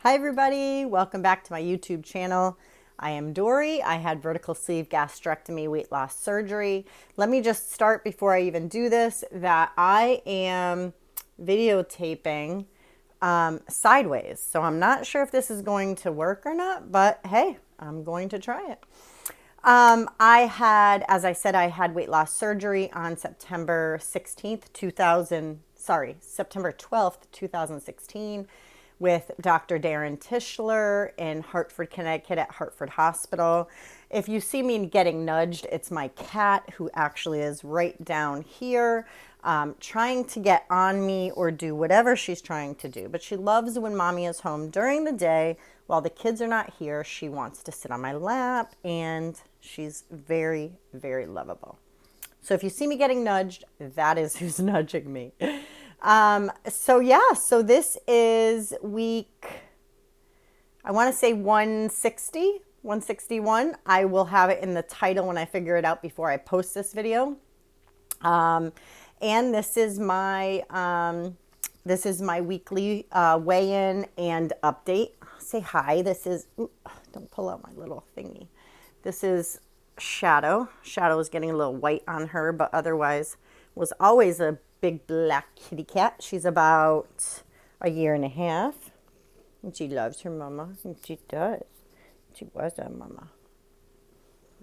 Hi everybody, welcome back to my YouTube channel. I am Dory. I had vertical sleeve gastrectomy weight loss surgery. Let me just start before I even do this that I am videotaping sideways. So I'm not sure if this is going to work or not, but hey, I'm going to try it. I had, as I said, I had weight loss surgery on September 12th, 2016 with Dr. Darren Tischler in Hartford, Connecticut at Hartford Hospital. If you see me getting nudged, it's my cat who actually is right down here trying to get on me or do whatever she's trying to do. But she loves when mommy is home during the day while the kids are not here. She wants to sit on my lap and she's very, very lovable. So if you see me getting nudged, that is who's nudging me. So this is week, I want to say 160, 161. I will have it in the title when I figure it out before I post this video. And this is my weekly weigh-in and update. Say hi. This is, don't pull out my little thingy. This is Shadow. Shadow is getting a little white on her, but otherwise was always a big black kitty cat. She's about a year and a half. And she loves her mama. And she does. She was a mama.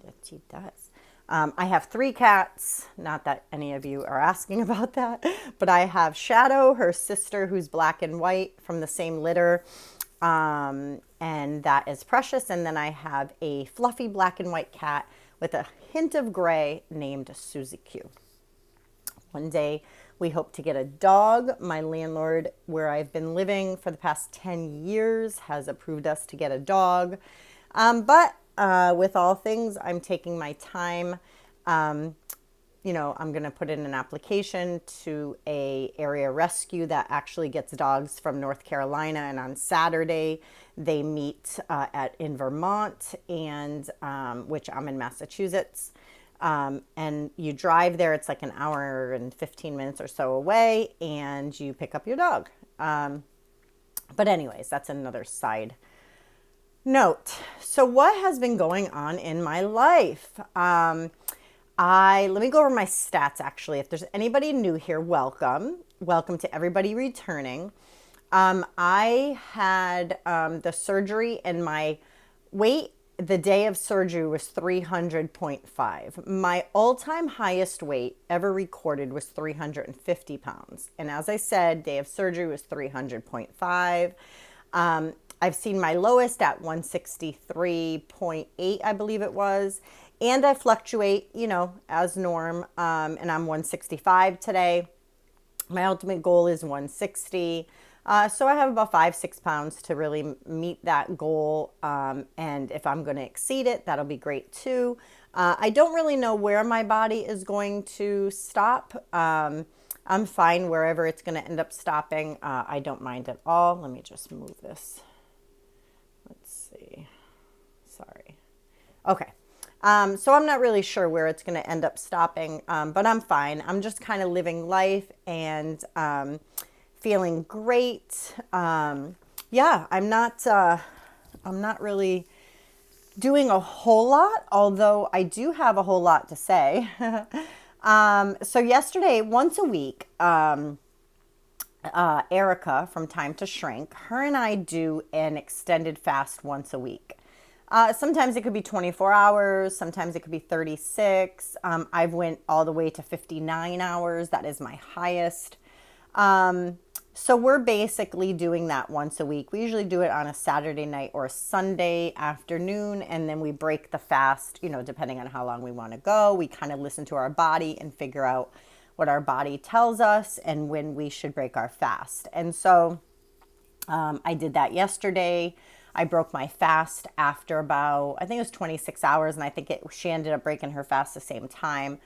Yes, she does. I have 3 cats. Not that any of you are asking about that. But I have Shadow, her sister, who's black and white from the same litter. And that is Precious. And then I have a fluffy black and white cat with a hint of gray named Susie Q. One day we hope to get a dog. My landlord, where I've been living for the past 10 years, has approved us to get a dog. But with all things, I'm taking my time. I'm going to put in an application to a area rescue that actually gets dogs from North Carolina. And on Saturday, they meet in Vermont, and which I'm in Massachusetts. And you drive there. It's like an hour and 15 minutes or so away, and you pick up your dog. But anyways, that's another side note. So what has been going on in my life? Let me go over my stats actually. If there's anybody new here, welcome. Welcome to everybody returning. I had the surgery, and my weight the day of surgery was 300.5. My all-time highest weight ever recorded was 350 pounds. And as I said, day of surgery was 300.5. I've seen my lowest at 163.8, I believe it was. And I fluctuate, as norm. And I'm 165 today. My ultimate goal is 160. So I have about 5-6 pounds to really meet that goal. And if I'm going to exceed it, that'll be great too. I don't really know where my body is going to stop. I'm fine wherever it's going to end up stopping. I don't mind at all. Let me just move this. Let's see. Sorry. Okay. So I'm not really sure where it's going to end up stopping, but I'm fine. I'm just kind of living life and feeling great. I'm not really doing a whole lot, although I do have a whole lot to say. So yesterday, once a week, Erica from Time to Shrink, her and I do an extended fast once a week. Sometimes it could be 24 hours. Sometimes it could be 36. I've went all the way to 59 hours. That is my highest. So we're basically doing that once a week. We usually do it on a Saturday night or a Sunday afternoon, and then we break the fast, depending on how long we want to go. We kind of listen to our body and figure out what our body tells us and when we should break our fast. And so I did that yesterday. I broke my fast after about, I think it was 26 hours, and I think she ended up breaking her fast the same time.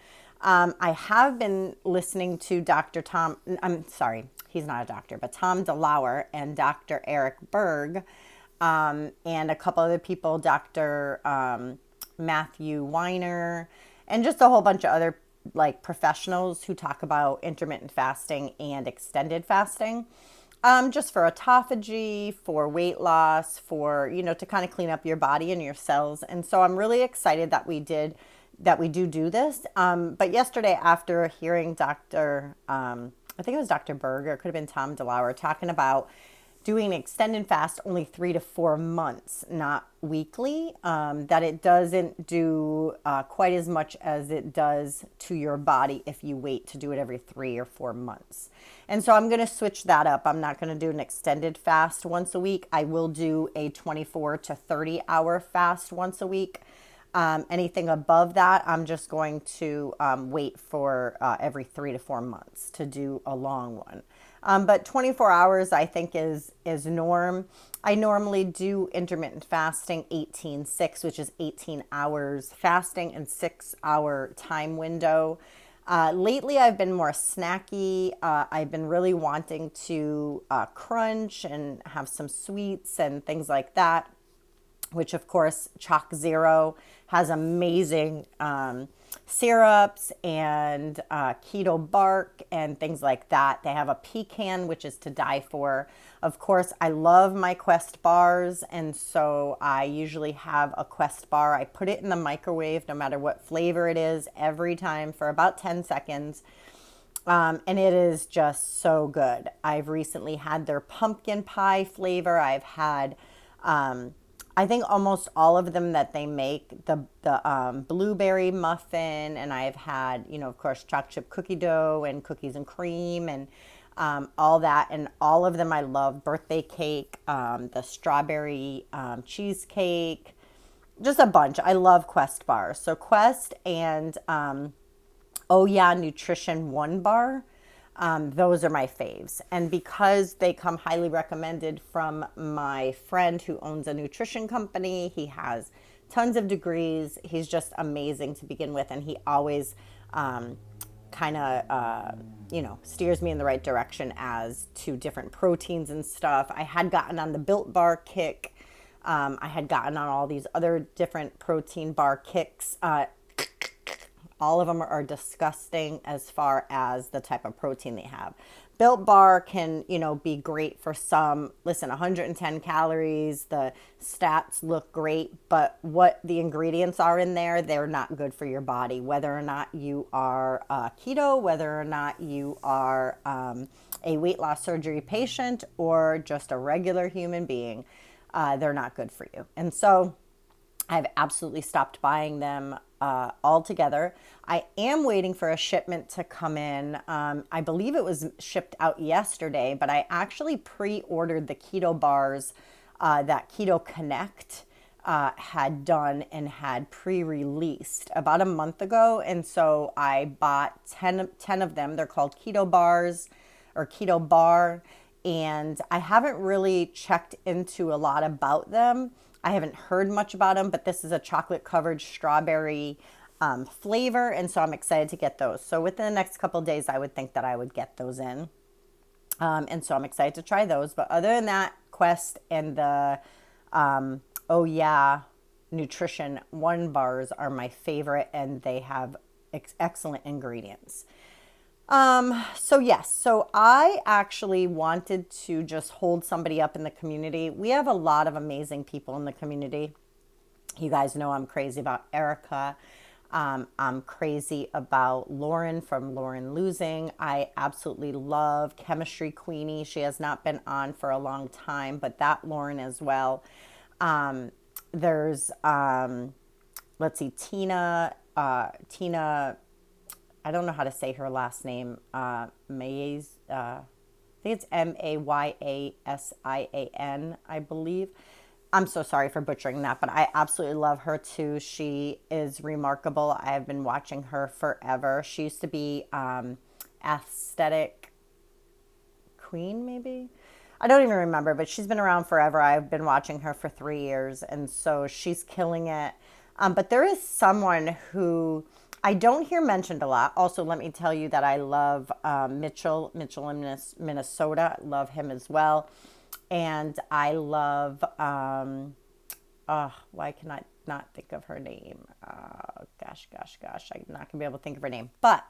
I have been listening to Dr. Tom, I'm sorry, he's not a doctor, but Tom DeLauer and Dr. Eric Berg, and a couple other people, Dr. Matthew Weiner, and just a whole bunch of other professionals who talk about intermittent fasting and extended fasting. Just for autophagy, for weight loss, for, to kind of clean up your body and your cells. And so I'm really excited that we do this. But yesterday, after hearing I think it was Dr. Berger, it could have been Tom DeLauer, talking about doing an extended fast only 3 to 4 months, not weekly, that it doesn't do quite as much as it does to your body if you wait to do it every 3 or 4 months. And so I'm going to switch that up. I'm not going to do an extended fast once a week. I will do a 24 to 30 hour fast once a week. Anything above that, I'm just going to wait for every 3 to 4 months to do a long one. But 24 hours, I think, is norm. I normally do intermittent fasting 18-6, which is 18 hours fasting and 6-hour time window. Lately, I've been more snacky. I've been really wanting to crunch and have some sweets and things like that, which of course Chalk Zero has amazing syrups and keto bark and things like that. They have a pecan, which is to die for. Of course, I love my Quest bars, and so I usually have a Quest bar. I put it in the microwave, no matter what flavor it is, every time for about 10 seconds. And it is just so good. I've recently had their pumpkin pie flavor. I've had I think almost all of them that they make, the blueberry muffin, and I've had, of course, chocolate chip cookie dough and cookies and cream and all that. And all of them I love. Birthday cake, the strawberry cheesecake, just a bunch. I love Quest bars. So Quest and Oh Yeah Nutrition One Bar. Those are my faves. And because they come highly recommended from my friend who owns a nutrition company, he has tons of degrees. He's just amazing to begin with. And he always kind of, steers me in the right direction as to different proteins and stuff. I had gotten on the Built Bar kick. I had gotten on all these other different protein bar kicks. All of them are disgusting as far as the type of protein they have. Built Bar can, be great for some. Listen, 110 calories, the stats look great, but what the ingredients are in there, they're not good for your body. Whether or not you are keto, whether or not you are a weight loss surgery patient, or just a regular human being, they're not good for you. And so I've absolutely stopped buying them altogether. I am waiting for a shipment to come in. I believe it was shipped out yesterday, but I actually pre-ordered the keto bars that Keto Connect had done and had pre-released about a month ago. And so I bought 10 of them. They're called Keto Bars or Keto Bar. And I haven't really checked into a lot about them. I haven't heard much about them, but this is a chocolate covered strawberry flavor. And so I'm excited to get those. So within the next couple of days, I would think that I would get those in. And so I'm excited to try those. But other than that, Quest and the Oh Yeah Nutrition One bars are my favorite, and they have excellent ingredients. So I actually wanted to just hold somebody up in the community. We have a lot of amazing people in the community. You guys know I'm crazy about Erica. I'm crazy about Lauren from Lauren Losing. I absolutely love Chemistry Queenie. She has not been on for a long time, but that Lauren as well. There's, let's see, Tina, I don't know how to say her last name. Mays, I think it's Mayasian, I believe. I'm so sorry for butchering that, but I absolutely love her too. She is remarkable. I have been watching her forever. She used to be Aesthetic Queen, maybe? I don't even remember, but she's been around forever. I've been watching her for 3 years, and so she's killing it. But there is someone who I don't hear mentioned a lot. Also, let me tell you that I love Mitchell in Minnesota. I love him as well. And I love, why can I not think of her name? Gosh, I'm not going to be able to think of her name. But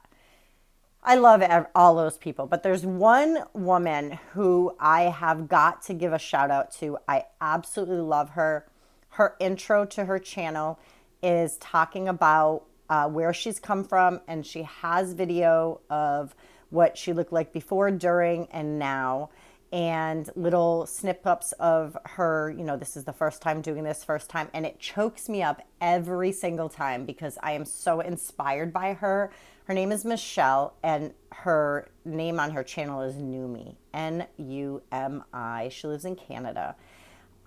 I love all those people, but there's one woman who I have got to give a shout out to. I absolutely love her. Her intro to her channel is talking about where she's come from, and she has video of what she looked like before, during, and now, and little snippets of her. This is the first time doing this, first time, and it chokes me up every single time because I am so inspired by her. Her name is Michelle, and her name on her channel is Numi, Numi. She lives in Canada.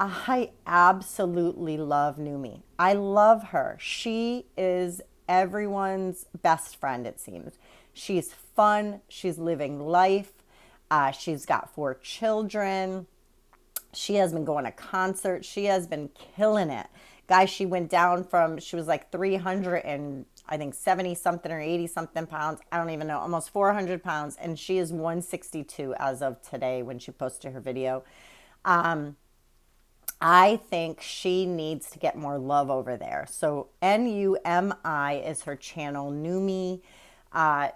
I absolutely love Numi. I love her. She is everyone's best friend, it seems. She's fun. She's living life. She's got 4 children. She has been going to concerts. She has been killing it. Guys, she went down from, she was like 300 and I think 70 something or 80 something pounds. I don't even know, almost 400 pounds. And she is 162 as of today when she posted her video. I think she needs to get more love over there. So Numi is her channel, Numi.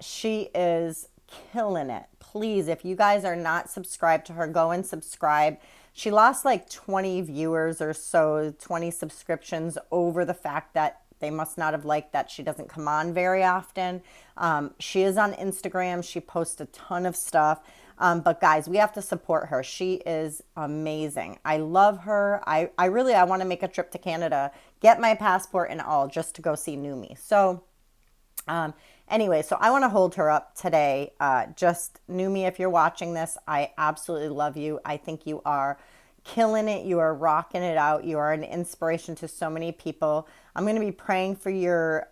She is killing it. Please, if you guys are not subscribed to her, go and subscribe. She lost like 20 viewers or so, 20 subscriptions over the fact that they must not have liked that she doesn't come on very often. She is on Instagram. She posts a ton of stuff. But guys, we have to support her. She is amazing. I love her. I want to make a trip to Canada, get my passport and all, just to go see Numi. So anyway, so I want to hold her up today. Just Numi, if you're watching this, I absolutely love you. I think you are killing it. You are rocking it out. You are an inspiration to so many people. I'm going to be praying for your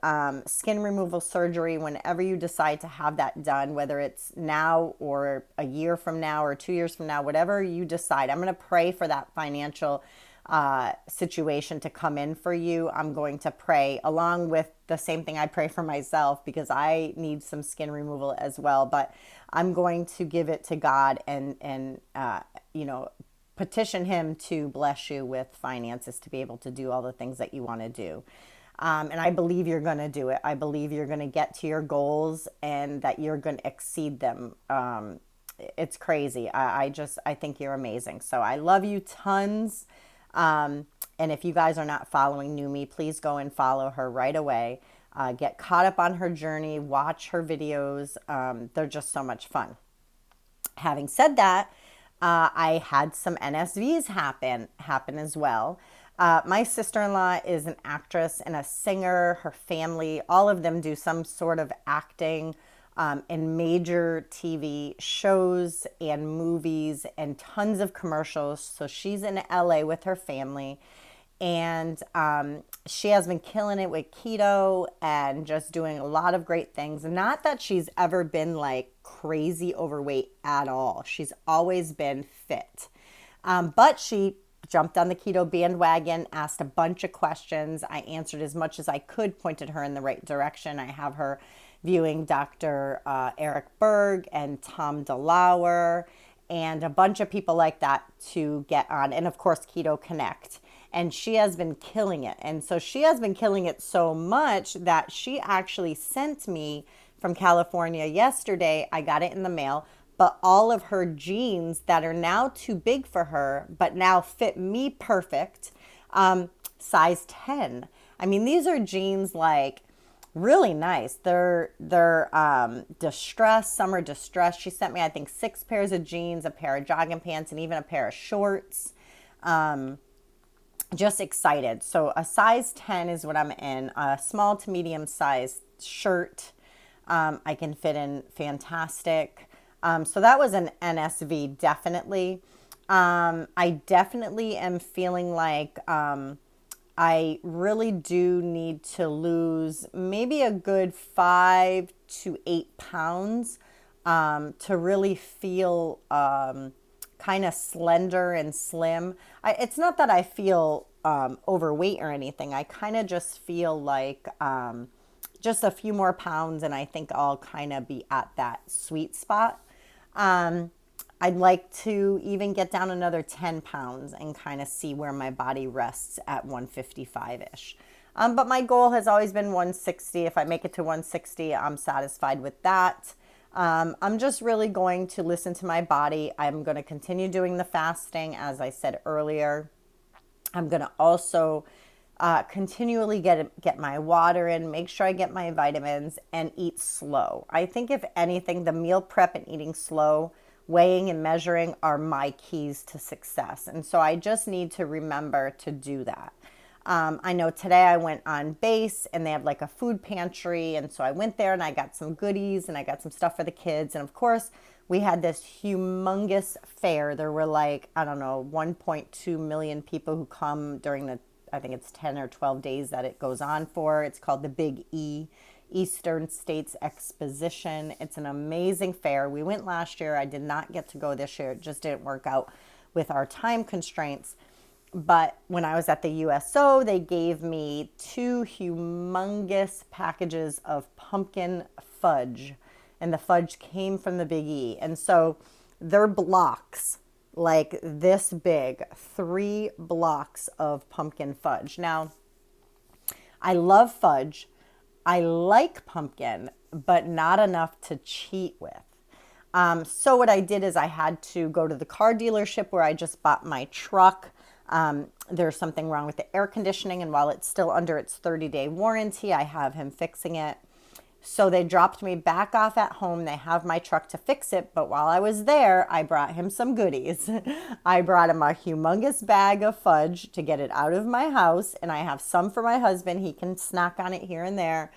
skin removal surgery whenever you decide to have that done, whether it's now or a year from now or 2 years from now, whatever you decide. I'm going to pray for that financial situation to come in for you. I'm going to pray along with the same thing I pray for myself because I need some skin removal as well. But I'm going to give it to God and petition him to bless you with finances to be able to do all the things that you want to do. And I believe you're going to do it. I believe you're going to get to your goals and that you're going to exceed them. It's crazy. I think you're amazing. So I love you tons. And if you guys are not following Numi, please go and follow her right away. Get caught up on her journey, watch her videos. They're just so much fun. Having said that, I had some NSVs happen as well. My sister-in-law is an actress and a singer. Her family, all of them do some sort of acting in major TV shows and movies and tons of commercials. So she's in LA with her family. And she has been killing it with keto and just doing a lot of great things. Not that she's ever been like crazy overweight at all. She's always been fit. But she jumped on the keto bandwagon, asked a bunch of questions. I answered as much as I could, pointed her in the right direction. I have her viewing Dr. Eric Berg and Tom DeLauer and a bunch of people like that to get on. And of course, Keto Connect. And she has been killing it. And so she has been killing it so much that she actually sent me from California yesterday. I got it in the mail. But all of her jeans that are now too big for her, but now fit me perfect, size 10. I mean, these are jeans like really nice. They're distressed, summer distressed. She sent me, I think, 6 pairs of jeans, a pair of jogging pants, and even a pair of shorts. Just excited. So a size 10 is what I'm in. A small to medium size shirt I can fit in fantastic. So that was an NSV, definitely. I definitely am feeling like I really do need to lose maybe a good 5 to 8 pounds to really feel kind of slender and slim. It's not that I feel overweight or anything. I kind of just feel like just a few more pounds and I think I'll kind of be at that sweet spot. I'd like to even get down another 10 pounds and kind of see where my body rests at 155-ish. But my goal has always been 160. If I make it to 160, I'm satisfied with that. I'm just really going to listen to my body. I'm going to continue doing the fasting, as I said earlier. I'm going to also continually get my water in, make sure I get my vitamins, and eat slow. I think if anything, the meal prep and eating slow, weighing and measuring are my keys to success. And so I just need to remember to do that. I know today I went on base and they have like a food pantry. And so I went there and I got some goodies and I got some stuff for the kids. And of course, we had this humongous fair. There were like, I don't know, 1.2 million people who come during the, I think it's 10 or 12 days that it goes on for. It's called the Big E, Eastern States Exposition. It's an amazing fair. We went last year. I did not get to go this year. It just didn't work out with our time constraints. But when I was at the USO, they gave me 2 humongous packages of pumpkin fudge. And the fudge came from the Big E. And so they're blocks like this big, 3 blocks of pumpkin fudge. Now, I love fudge. I like pumpkin, but not enough to cheat with. So what I did is I had to go to the car dealership where I just bought my truck. There's something wrong with the air conditioning, and while it's still under its 30-day warranty, I have him fixing it. So they dropped me back off at home. They have my truck to fix it, but while I was there, I brought him some goodies. I brought him a humongous bag of fudge to get it out of my house, and I have some for my husband. He can snack on it here and there.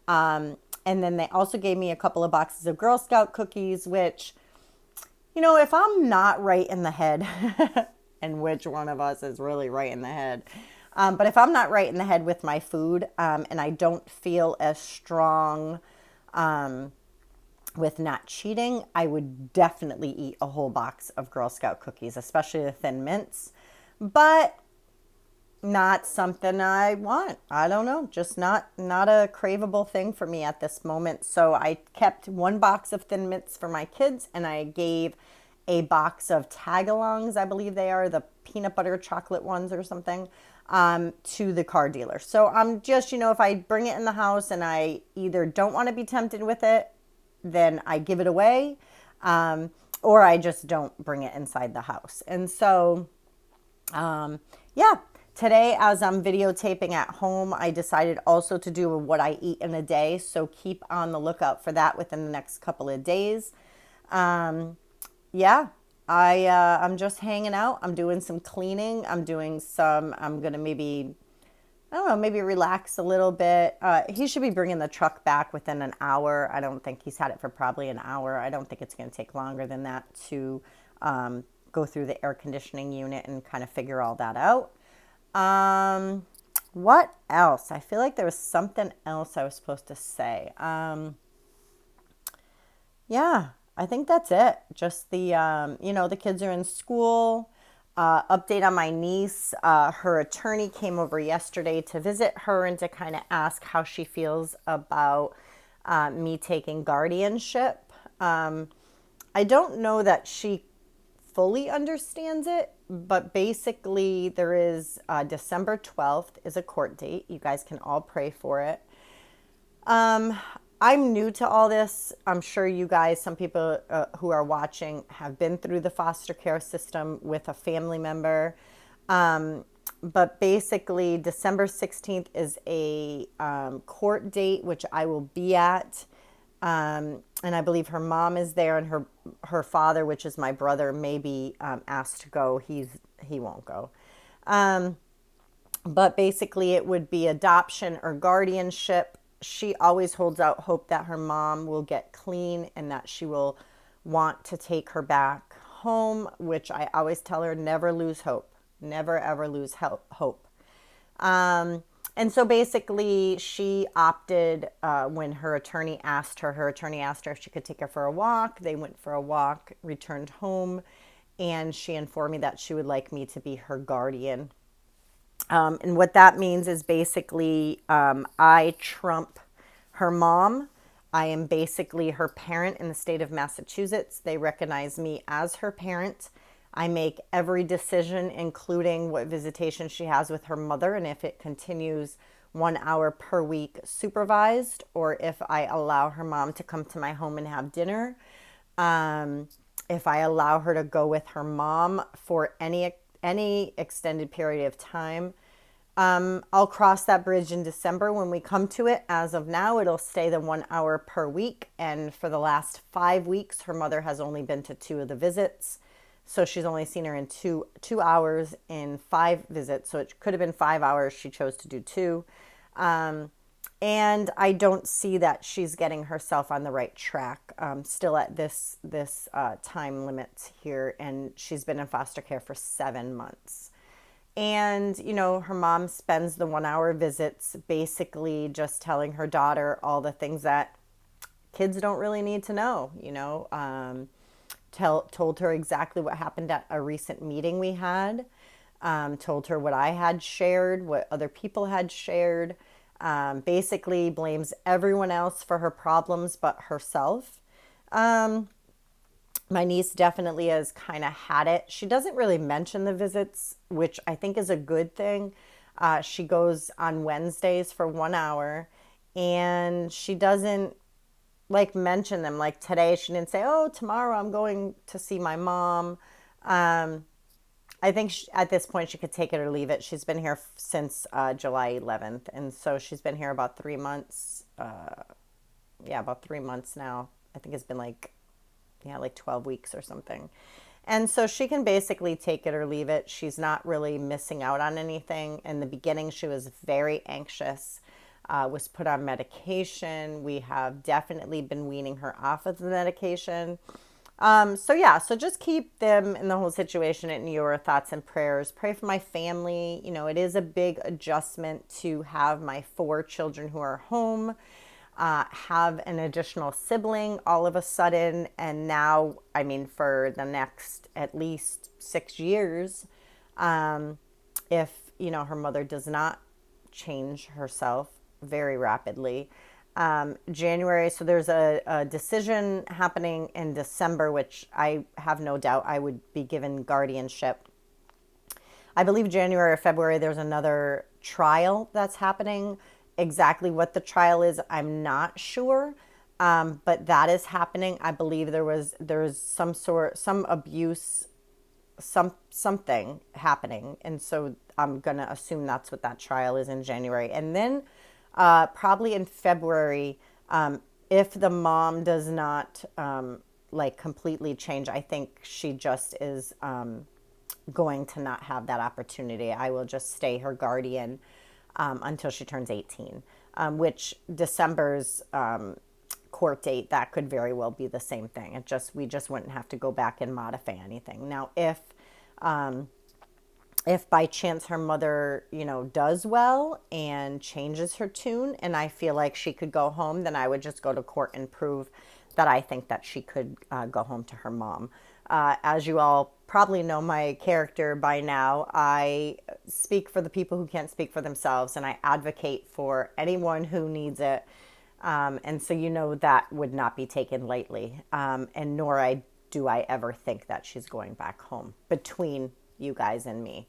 And then they also gave me a couple of boxes of Girl Scout cookies, which, you know, if I'm not right in the head, and which one of us is really right in the head, but if I'm not right in the head with my food, and I don't feel as strong with not cheating, I would definitely eat a whole box of Girl Scout cookies, especially the Thin Mints. But not something I want. I don't know, just not a craveable thing for me at this moment. So I kept 1 box of Thin Mints for my kids, and I gave a box of Tagalongs, I believe they are, the peanut butter chocolate ones or something, to the car dealer. So I'm just, you know, if I bring it in the house and I either don't want to be tempted with it, then I give it away, or I just don't bring it inside the house. And so, yeah. Today, as I'm videotaping at home, I decided also to do what I eat in a day. So keep on the lookout for that within the next couple of days. Yeah, I'm just hanging out. I'm doing some cleaning. I'm going to maybe, I don't know, maybe relax a little bit. He should be bringing the truck back within an hour. I don't think he's had it for probably an hour. I don't think it's going to take longer than that to go through the air conditioning unit and kind of figure all that out. What else? I feel like there was something else I was supposed to say. Yeah, I think that's it. Just the, you know, the kids are in school. Update on my niece. Her attorney came over yesterday to visit her and to kind of ask how she feels about me taking guardianship. I don't know that she fully understands it, but basically there is December 12th is a court date. You guys can all pray for it. I'm new to all this. I'm sure you guys, some people who are watching have been through the foster care system with a family member. But basically December 16th is a court date, which I will be at. And I believe her mom is there, and her father, which is my brother, may be asked to go. He won't go. But basically it would be adoption or guardianship. She always holds out hope that her mom will get clean and that she will want to take her back home, which I always tell her, never lose hope. Never, ever lose hope. And so basically she opted when her attorney asked her if she could take her for a walk. They went for a walk, returned home, and she informed me that she would like me to be her guardian. And what that means is basically I trump her mom. I am basically her parent in the state of Massachusetts. They recognize me as her parent. I make every decision, including what visitation she has with her mother and if it continues 1 hour per week supervised, or if I allow her mom to come to my home and have dinner. Um, if I allow her to go with her mom for any extended period of time. I'll cross that bridge in December when we come to it. As of now, it'll stay the 1 hour per week. And for the last 5 weeks, her mother has only been to 2 of the visits. So she's only seen her in two hours in 5 visits. So it could have been 5 hours. She chose to do 2. And I don't see that she's getting herself on the right track. Still at this time limit here, and she's been in foster care for 7 months. And, her mom spends the 1 hour visits basically just telling her daughter all the things that kids don't really need to know, told her exactly what happened at a recent meeting we had, told her what I had shared, what other people had shared, basically blames everyone else for her problems but herself. My niece definitely has kind of had it. She doesn't really mention the visits, which I think is a good thing. She goes on Wednesdays for 1 hour, and she doesn't like mention them. Like today, she didn't say, "Oh, tomorrow I'm going to see my mom." I think at this point she could take it or leave it. She's been here since July 11th, and so she's been here about 3 months. Yeah, about 3 months now. I think it's been like 12 weeks or something. And so she can basically take it or leave it. She's not really missing out on anything. In the beginning, she was very anxious, was put on medication. We have definitely been weaning her off of the medication. So just keep them in the whole situation in your thoughts and prayers. Pray for my family. It is a big adjustment to have my 4 children who are home, have an additional sibling all of a sudden. And now, for the next at least 6 years, if, her mother does not change herself very rapidly. January, so there's a decision happening in December, which I have no doubt I would be given guardianship. I believe January or February, there's another trial that's happening. Exactly what the trial is, I'm not sure. But that is happening. I believe there's some abuse, something happening. And so I'm going to assume that's what that trial is in January. And then probably in February, if the mom does not completely change, I think she just is going to not have that opportunity. I will just stay her guardian until she turns 18, which December's court date, that could very well be the same thing. We just wouldn't have to go back and modify anything. Now, if by chance her mother, does well and changes her tune, and I feel like she could go home, then I would just go to court and prove that I think that she could go home to her mom. As you all probably know my character by now, I speak for the people who can't speak for themselves, and I advocate for anyone who needs it. And so that would not be taken lightly, and nor do I ever think that she's going back home between you guys and me.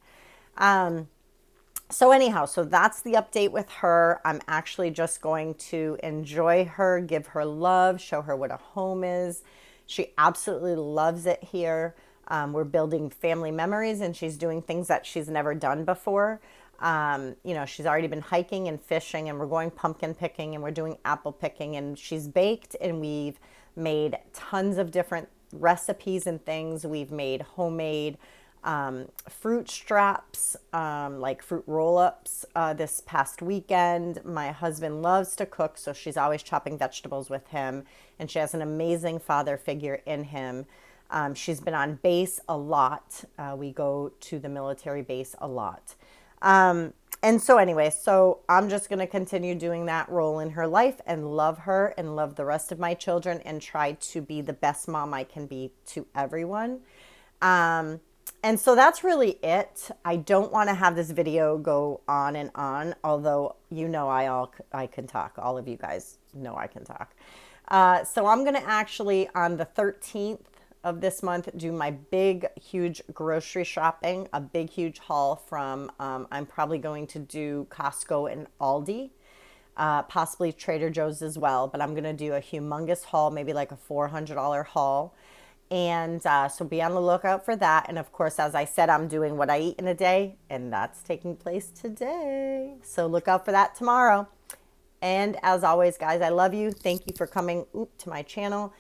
So anyhow, so that's the update with her. I'm actually just going to enjoy her, give her love, show her what a home is. She absolutely loves it here. We're building family memories, and she's doing things that she's never done before. She's already been hiking and fishing, and we're going pumpkin picking, and we're doing apple picking, and she's baked, and we've made tons of different recipes and things. We've made homemade fruit straps, like fruit roll-ups this past weekend. My husband loves to cook, so she's always chopping vegetables with him, and she has an amazing father figure in him. She's been on base a lot. We go to the military base a lot. And so anyway, so I'm just going to continue doing that role in her life and love her and love the rest of my children and try to be the best mom I can be to everyone. And so that's really it. I don't want to have this video go on and on, although I can talk. All of you guys know I can talk. So I'm going to actually, on the 13th, of this month do my big, huge grocery shopping, a big, huge haul from, I'm probably going to do Costco and Aldi, possibly Trader Joe's as well, but I'm going to do a humongous haul, maybe like a $400 haul. And so be on the lookout for that. And of course, as I said, I'm doing what I eat in a day, and that's taking place today. So look out for that tomorrow. And as always, guys, I love you. Thank you for coming to my channel.